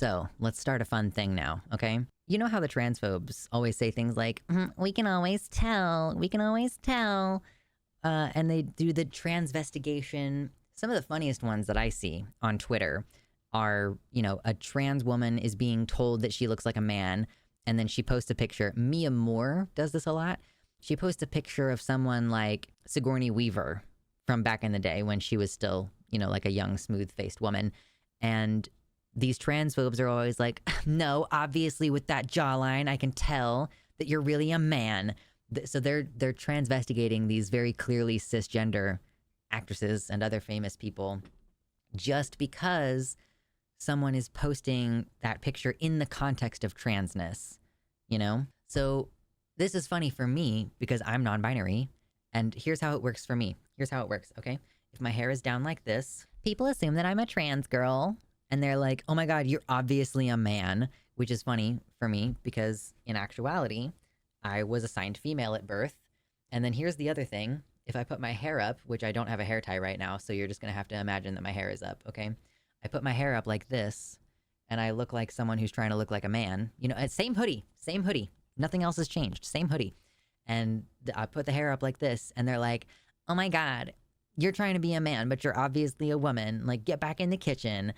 So let's start a fun thing now, okay? You know how the transphobes always say things like, we can always tell, we can always tell. And they do the transvestigation. Some of the funniest ones that I see on Twitter are, you know, a trans woman is being told that she looks like a man, and then she posts a picture. Mia Moore does this a lot. She posts a picture of someone like Sigourney Weaver from back in the day when she was still, you know, like a young, smooth-faced woman. And these transphobes are always like, no, obviously with that jawline, I can tell that you're really a man. So they're transvestigating these very clearly cisgender actresses and other famous people just because someone is posting that picture in the context of transness, you know? So this is funny for me because I'm non-binary, and here's how it works for me. Here's how it works, okay? If my hair is down like this, people assume that I'm a trans girl, and they're like, oh my God, you're obviously a man, which is funny for me because in actuality, I was assigned female at birth. And then here's the other thing. If I put my hair up, which I don't have a hair tie right now, so you're just gonna have to imagine that my hair is up, okay? I put my hair up like this, and I look like someone who's trying to look like a man. You know, same hoodie. Nothing else has changed, same hoodie. And I put the hair up like this, and they're like, oh my God, you're trying to be a man, but you're obviously a woman. Like, get back in the kitchen.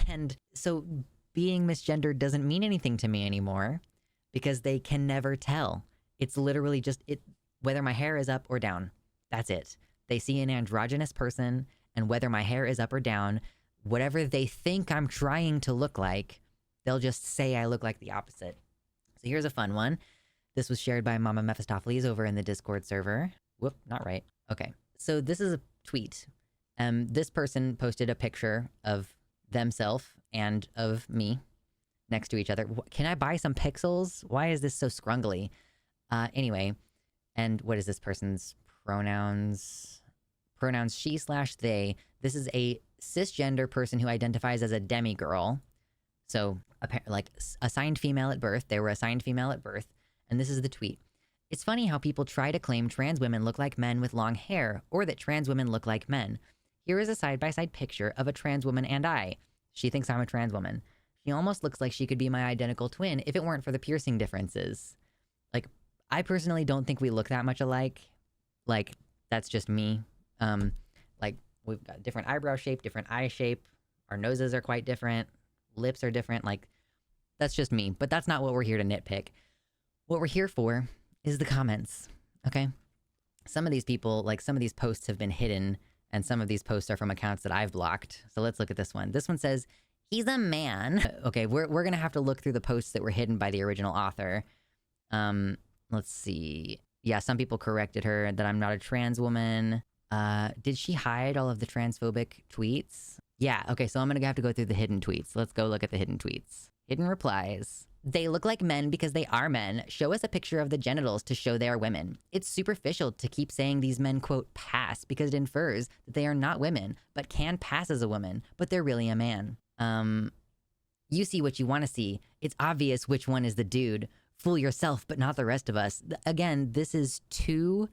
And so being misgendered doesn't mean anything to me anymore because they can never tell. It's literally just whether my hair is up or down. That's it. They see an androgynous person, and whether my hair is up or down, whatever they think I'm trying to look like, they'll just say I look like the opposite. So here's a fun one. This was shared by Mama Mephistopheles over in the Discord server. Whoop, not right. Okay. So this is a tweet. This person posted a picture of themselves and of me next to each other. Can I buy some pixels? Why is this so scrungly? Anyway, and what is this person's pronouns? Pronouns she/they. This is a cisgender person who identifies as a demigirl. So, like, assigned female at birth. They were assigned female at birth. And this is the tweet. It's funny how people try to claim trans women look like men with long hair, or that trans women look like men. Here is a side-by-side picture of a trans woman and I. She thinks I'm a trans woman. She almost looks like she could be my identical twin if it weren't for the piercing differences. Like, I personally don't think we look that much alike. Like, that's just me. Like, we've got different eyebrow shape, different eye shape. Our noses are quite different. Lips are different. Like, that's just me. But that's not what we're here to nitpick. What we're here for is the comments, okay? Some of these people, like, some of these posts have been hidden, and some of these posts are from accounts that I've blocked. So let's look at this one. This one says, he's a man. Okay, we're going to have to look through the posts that were hidden by the original author. Let's see. Yeah, some people corrected her that I'm not a trans woman. Did she hide all of the transphobic tweets? Yeah, okay, so I'm going to have to go through the hidden tweets. Let's go look at the hidden tweets. Hidden replies. They look like men because they are men. Show us a picture of the genitals to show they are women. It's superficial to keep saying these men, quote, pass because it infers that they are not women, but can pass as a woman, but they're really a man. You see what you want to see. It's obvious which one is the dude. Fool yourself, but not the rest of us. Again, this is two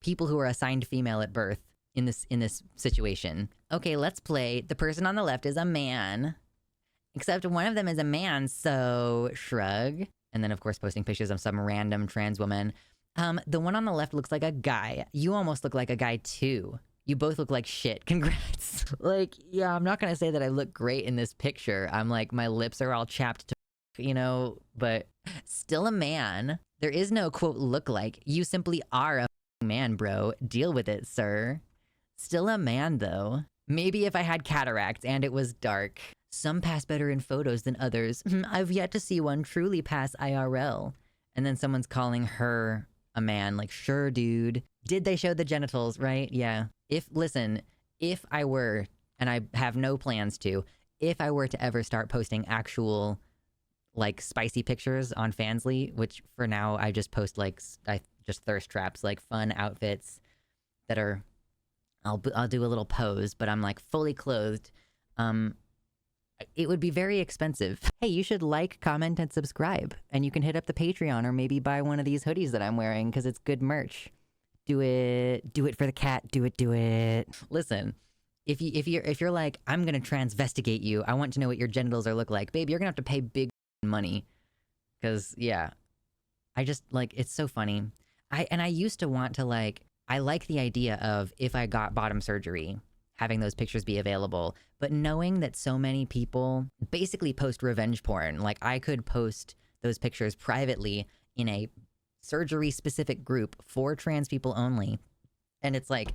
people who are assigned female at birth in this situation. Okay, let's play. The person on the left is a man. Except one of them is a man, so shrug. And then, of course, posting pictures of some random trans woman. The one on the left looks like a guy. You almost look like a guy, too. You both look like shit. Congrats. Like, yeah, I'm not going to say that I look great in this picture. I'm like, my lips are all chapped to, you know, but still a man. There is no, quote, look like. You simply are a man, bro. Deal with it, sir. Still a man, though. Maybe if I had cataracts and it was dark. Some pass better in photos than others. I've yet to see one truly pass IRL. And then someone's calling her a man. Like, sure, dude. Did they show the genitals, right? Yeah. Listen, if I were, and I have no plans to, if I were to ever start posting actual, like, spicy pictures on Fansly, which for now I just post, like, just thirst traps, like, fun outfits that are, I'll do a little pose, but I'm, like, fully clothed. It would be very expensive. Hey, you should like, comment, and subscribe. And you can hit up the Patreon or maybe buy one of these hoodies that I'm wearing because it's good merch. Do it. Do it for the cat. Do it. Listen, if you're like, I'm gonna transvestigate you, I want to know what your genitals are look like, babe, you're gonna have to pay big money. Cause yeah, I just like, it's so funny. I used to want to like, I like the idea of if I got bottom surgery, having those pictures be available, but knowing that so many people basically post revenge porn, like I could post those pictures privately in a surgery specific group for trans people only. And it's like,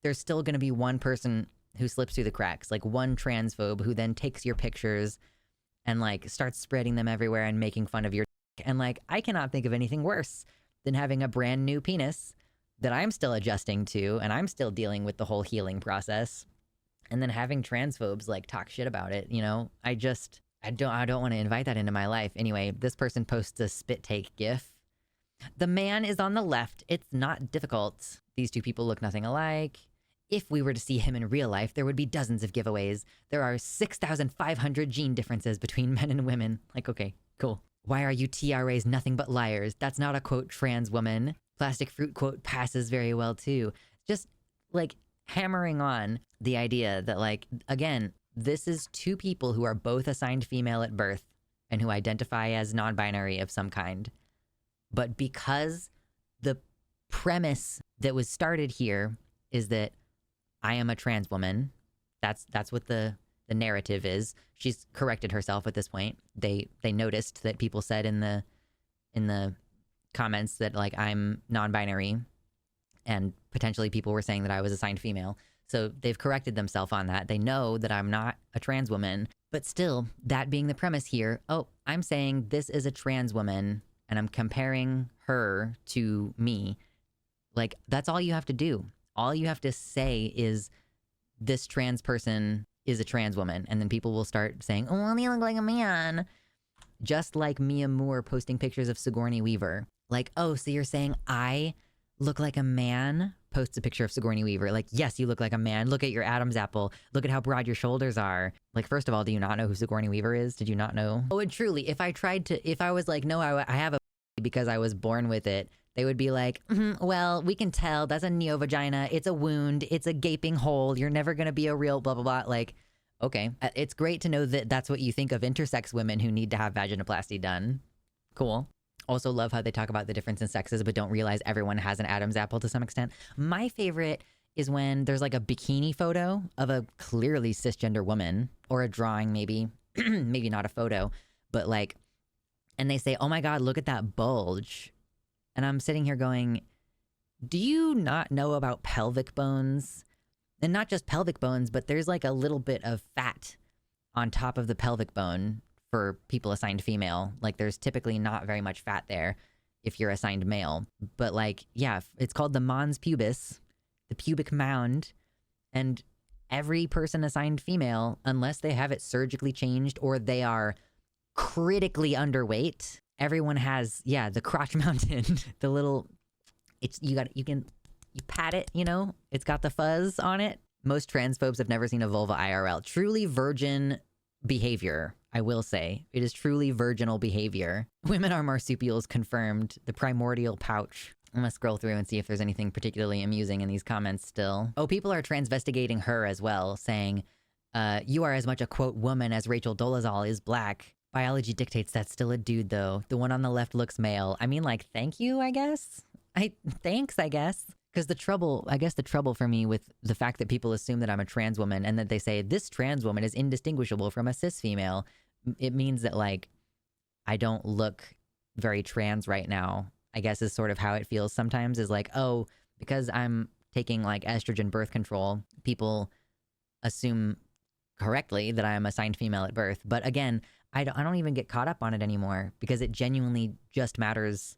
there's still gonna be one person who slips through the cracks, like one transphobe who then takes your pictures and like starts spreading them everywhere and making fun of your dick. And like, I cannot think of anything worse than having a brand new penis that I'm still adjusting to and I'm still dealing with the whole healing process. And then having transphobes like talk shit about it, you know? I don't want to invite that into my life. Anyway, this person posts a spit take gif. The man is on the left. It's not difficult. These two people look nothing alike. If we were to see him in real life, there would be dozens of giveaways. There are 6,500 gene differences between men and women. Like, okay, cool. Why are you TRAs nothing but liars? That's not a quote trans woman. Plastic fruit quote passes very well too. Just like hammering on the idea that like, again, this is two people who are both assigned female at birth and who identify as non-binary of some kind. But because the premise that was started here is that I am a trans woman, that's what the narrative is. She's corrected herself at this point. They noticed that people said in the comments that like I'm non-binary, and potentially people were saying that I was assigned female. So they've corrected themselves on that. They know that I'm not a trans woman, but still, that being the premise here, oh, I'm saying this is a trans woman and I'm comparing her to me. Like, that's all you have to do. All you have to say is this trans person is a trans woman. And then people will start saying, oh, well, they look like a man. Just like Mia Moore posting pictures of Sigourney Weaver. Like, oh, so you're saying I look like a man? Posts a picture of Sigourney Weaver. Like, yes, you look like a man. Look at your Adam's apple. Look at how broad your shoulders are. Like, first of all, do you not know who Sigourney Weaver is? Did you not know? Oh, and truly, if I was like, no, I have a because I was born with it, they would be like, well, we can tell that's a neo-vagina. It's a wound. It's a gaping hole. You're never going to be a real blah, blah, blah. Like, okay. It's great to know that that's what you think of intersex women who need to have vaginoplasty done. Cool. Also love how they talk about the difference in sexes, but don't realize everyone has an Adam's apple to some extent. My favorite is when there's like a bikini photo of a clearly cisgender woman, or a drawing maybe, maybe not a photo, but like, and they say, oh my God, look at that bulge. And I'm sitting here going, do you not know about pelvic bones? And not just pelvic bones, but there's like a little bit of fat on top of the pelvic bone for people assigned female. Like, there's typically not very much fat there if you're assigned male. But like, yeah, it's called the mons pubis, the pubic mound. And every person assigned female, unless they have it surgically changed or they are critically underweight, everyone has, yeah, the crotch mountain, the little, you pat it, you know, it's got the fuzz on it. Most transphobes have never seen a vulva IRL. Truly virgin behavior, I will say. It is truly virginal behavior. Women are marsupials confirmed. The primordial pouch. I'm gonna scroll through and see if there's anything particularly amusing in these comments still. Oh, people are transvestigating her as well, saying, you are as much a quote woman as Rachel Dolezal is black. Biology dictates that's still a dude though. The one on the left looks male. I mean, like, thank you, I guess. Thanks, I guess. Because the trouble for me with the fact that people assume that I'm a trans woman and that they say this trans woman is indistinguishable from a cis female, it means that like, I don't look very trans right now, I guess is sort of how it feels sometimes, is like, oh, because I'm taking like estrogen birth control, people assume correctly that I am assigned female at birth. But again, I don't even get caught up on it anymore, because it genuinely just matters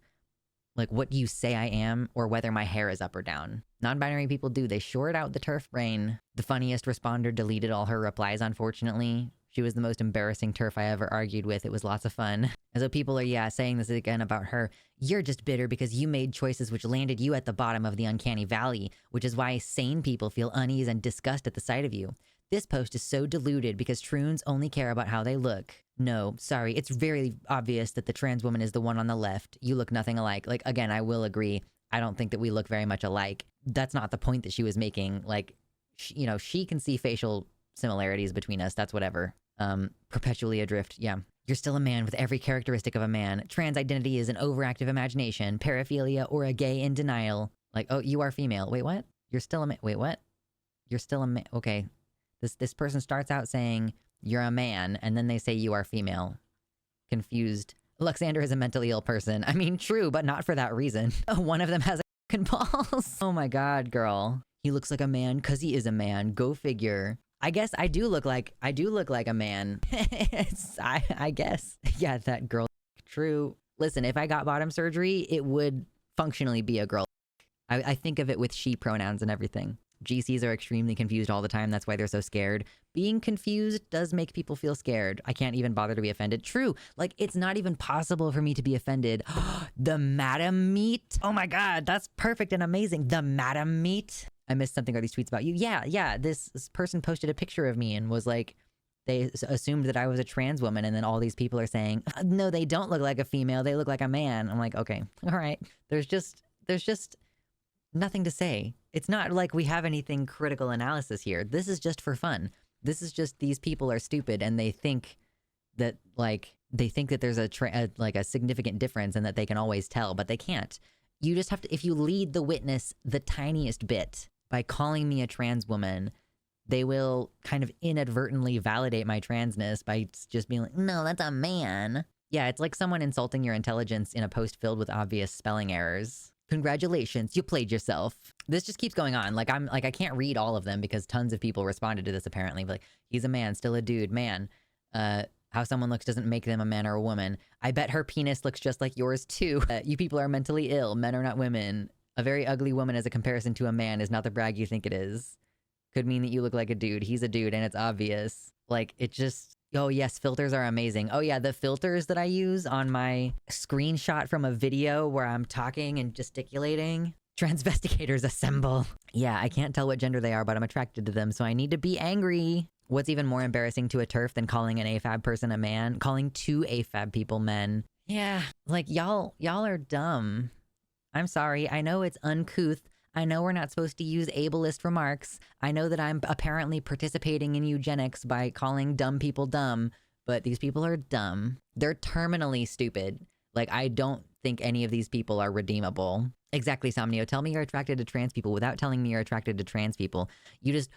like what you say I am or whether my hair is up or down. Non-binary people do. They short out the TERF brain. The funniest responder deleted all her replies, unfortunately. She was the most embarrassing TERF I ever argued with. It was lots of fun. And so people are, yeah, saying this again about her. You're just bitter because you made choices which landed you at the bottom of the uncanny valley, which is why sane people feel unease and disgust at the sight of you. This post is so diluted because troons only care about how they look. No, sorry, it's very obvious that the trans woman is the one on the left. You look nothing alike. Like, again, I will agree. I don't think that we look very much alike. That's not the point that she was making. Like, you know, she can see facial similarities between us. That's whatever. Perpetually adrift. Yeah. You're still a man with every characteristic of a man. Trans identity is an overactive imagination, paraphilia, or a gay in denial. Like, oh, you are female. Wait, what? You're still a man. Wait, what? You're still a man. Okay. This person starts out saying you're a man, and then they say you are female. Confused. Alexander is a mentally ill person. I mean, true, but not for that reason. One of them has a fucking balls. Oh my god, girl. He looks like a man because he is a man. Go figure. I guess I do look like a man. I guess. Yeah, that girl. True. Listen, if I got bottom surgery, it would functionally be a girl. I think of it with she pronouns and everything. GCs are extremely confused all the time. That's why they're so scared. Being confused does make people feel scared. I can't even bother to be offended. True. Like, it's not even possible for me to be offended. The madam meat. Oh my god, that's perfect and amazing. The madam meat. I missed something. Are these tweets about you? Yeah. This person posted a picture of me and was like, they assumed that I was a trans woman, and then all these people are saying, no, they don't look like a female. They look like a man. I'm like, okay, all right. There's just nothing to say. It's not like we have anything critical analysis here. This is just for fun. This is just these people are stupid and they think that there's a significant difference and that they can always tell, but they can't. You just have to, if you lead the witness the tiniest bit by calling me a trans woman, they will kind of inadvertently validate my transness by just being like, no, that's a man. Yeah, it's like someone insulting your intelligence in a post filled with obvious spelling errors. Congratulations, you played yourself. This just keeps going on. I can't read all of them because tons of people responded to this apparently. Like, he's a man, still a dude, man. How someone looks doesn't make them a man or a woman. I bet her penis looks just like yours too. You people are mentally ill. Men are not women. A very ugly woman as a comparison to a man is not the brag you think it is. Could mean that you look like a dude. He's a dude and it's obvious. Like, it just... Oh yes, filters are amazing. Oh yeah, the filters that I use on my screenshot from a video where I'm talking and gesticulating. Transvestigators assemble. Yeah, I can't tell what gender they are, but I'm attracted to them, so I need to be angry. What's even more embarrassing to a TERF than calling an AFAB person a man? Calling two AFAB people men. Yeah, like y'all are dumb. I'm sorry, I know it's uncouth. I know we're not supposed to use ableist remarks. I know that I'm apparently participating in eugenics by calling dumb people dumb, but these people are dumb. They're terminally stupid. Like, I don't think any of these people are redeemable. Exactly, Somnio. Tell me you're attracted to trans people without telling me you're attracted to trans people. You just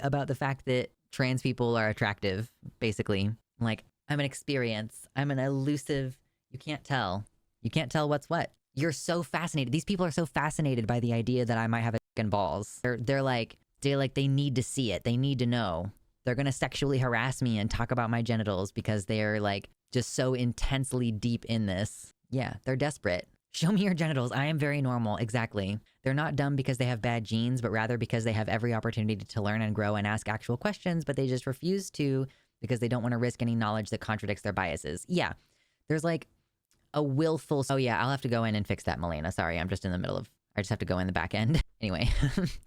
about the fact that trans people are attractive, basically. Like, I'm an experience. I'm an elusive... You can't tell. You can't tell what's what. You're so fascinated. These people are so fascinated by the idea that I might have a dick and balls. They're like, they need to see it. They need to know. They're gonna sexually harass me and talk about my genitals because they're like just so intensely deep in this. Yeah, they're desperate. Show me your genitals. I am very normal. Exactly. They're not dumb because they have bad genes, but rather because they have every opportunity to learn and grow and ask actual questions, but they just refuse to because they don't want to risk any knowledge that contradicts their biases. Yeah, there's like a willful... Oh yeah, I'll have to go in and fix that, Melena. Sorry, I'm just in the middle of... I just have to go in the back end. Anyway,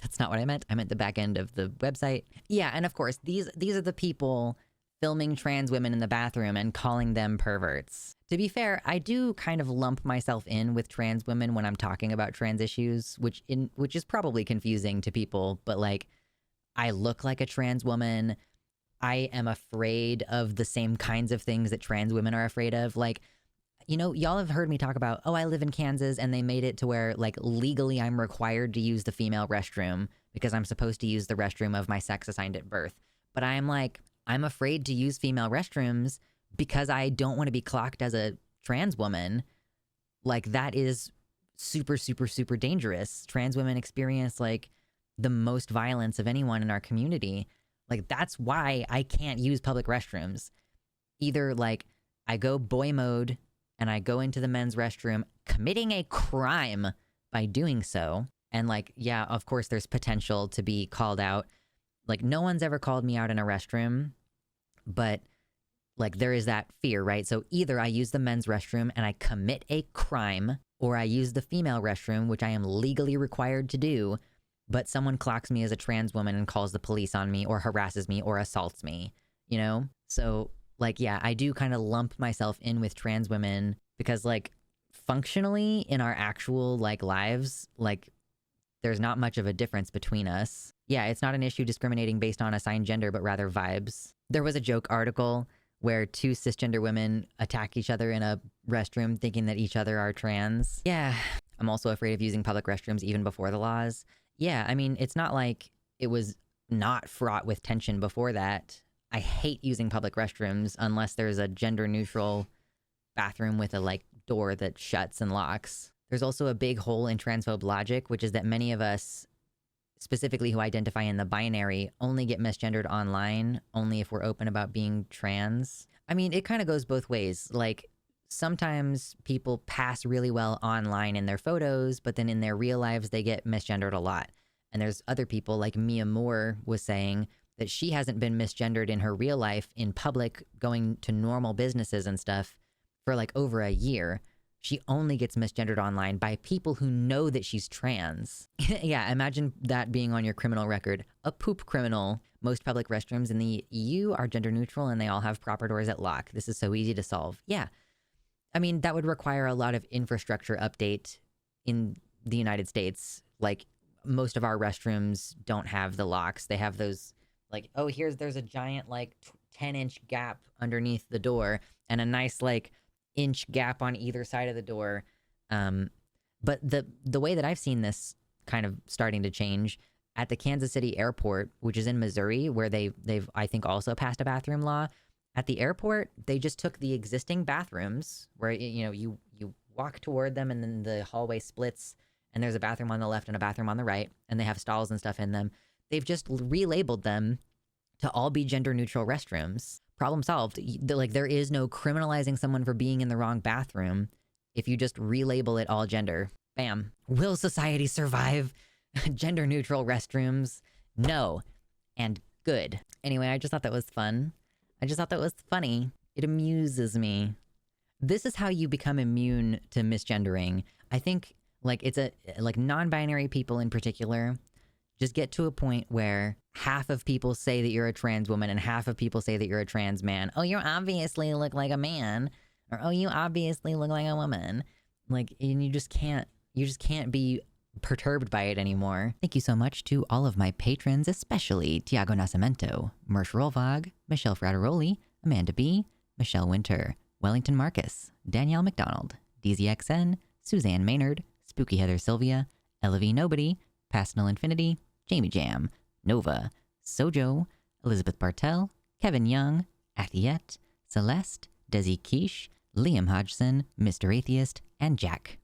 that's not what I meant. I meant the back end of the website. Yeah, and of course, these are the people filming trans women in the bathroom and calling them perverts. To be fair, I do kind of lump myself in with trans women when I'm talking about trans issues, which is probably confusing to people, but like, I look like a trans woman. I am afraid of the same kinds of things that trans women are afraid of. Like, you know, y'all have heard me talk about, oh, I live in Kansas and they made it to where, like, legally I'm required to use the female restroom because I'm supposed to use the restroom of my sex assigned at birth. But I'm like, I'm afraid to use female restrooms because I don't want to be clocked as a trans woman. Like, that is super, super, super dangerous. Trans women experience, like, the most violence of anyone in our community. Like, that's why I can't use public restrooms. Either, like, I go boy mode and I go into the men's restroom, committing a crime by doing so. And like, yeah, of course there's potential to be called out. Like, no one's ever called me out in a restroom, but like, there is that fear, right? So either I use the men's restroom and I commit a crime, or I use the female restroom, which I am legally required to do, but someone clocks me as a trans woman and calls the police on me or harasses me or assaults me, you know? So like, yeah, I do kind of lump myself in with trans women because, like, functionally in our actual, like, lives, like, there's not much of a difference between us. Yeah, it's not an issue discriminating based on assigned gender, but rather vibes. There was a joke article where two cisgender women attack each other in a restroom thinking that each other are trans. Yeah, I'm also afraid of using public restrooms even before the laws. Yeah, I mean, it's not like it was not fraught with tension before that. I hate using public restrooms unless there's a gender-neutral bathroom with a, like, door that shuts and locks. There's also a big hole in transphobe logic, which is that many of us, specifically who identify in the binary, only get misgendered online only if we're open about being trans. I mean, it kind of goes both ways. Like, sometimes people pass really well online in their photos, but then in their real lives, they get misgendered a lot. And there's other people, like Mia Moore was saying, that she hasn't been misgendered in her real life in public, going to normal businesses and stuff for like over a year. She only gets misgendered online by people who know that she's trans. Yeah, imagine that being on your criminal record. A poop criminal. Most public restrooms in the EU are gender neutral and they all have proper doors that lock. This is so easy to solve. Yeah. I mean, that would require a lot of infrastructure update in the United States. Like, most of our restrooms don't have the locks. They have those, like, oh, there's a giant, like, 10-inch gap underneath the door and a nice, like, inch gap on either side of the door. But the way that I've seen this kind of starting to change at the Kansas City airport, which is in Missouri, where they've I think also passed a bathroom law. At the airport, they just took the existing bathrooms where, you know, you walk toward them and then the hallway splits and there's a bathroom on the left and a bathroom on the right, and they have stalls and stuff in them. They've just relabeled them to all be gender neutral restrooms. Problem solved. Like, there is no criminalizing someone for being in the wrong bathroom if you just relabel it all gender. Bam. Will society survive gender neutral restrooms? No. And good. Anyway, I just thought that was fun. I just thought that was funny. It amuses me. This is how you become immune to misgendering. I think, like, like non-binary people in particular just get to a point where half of people say that you're a trans woman and half of people say that you're a trans man. Oh, you obviously look like a man. Or, oh, you obviously look like a woman. Like, and you just can't be perturbed by it anymore. Thank you so much to all of my patrons, especially Tiago Nascimento, Mersh Rolvog, Michelle Frateroli, Amanda B., Michelle Winter, Wellington Marcus, Danielle McDonald, DZXN, Suzanne Maynard, Spooky Heather Sylvia, Ella V. Nobody, Pastel Infinity, Jamie Jam, Nova, Sojo, Elizabeth Bartell, Kevin Young, Athiette, Celeste, Desi Quiche, Liam Hodgson, Mr. Atheist, and Jack.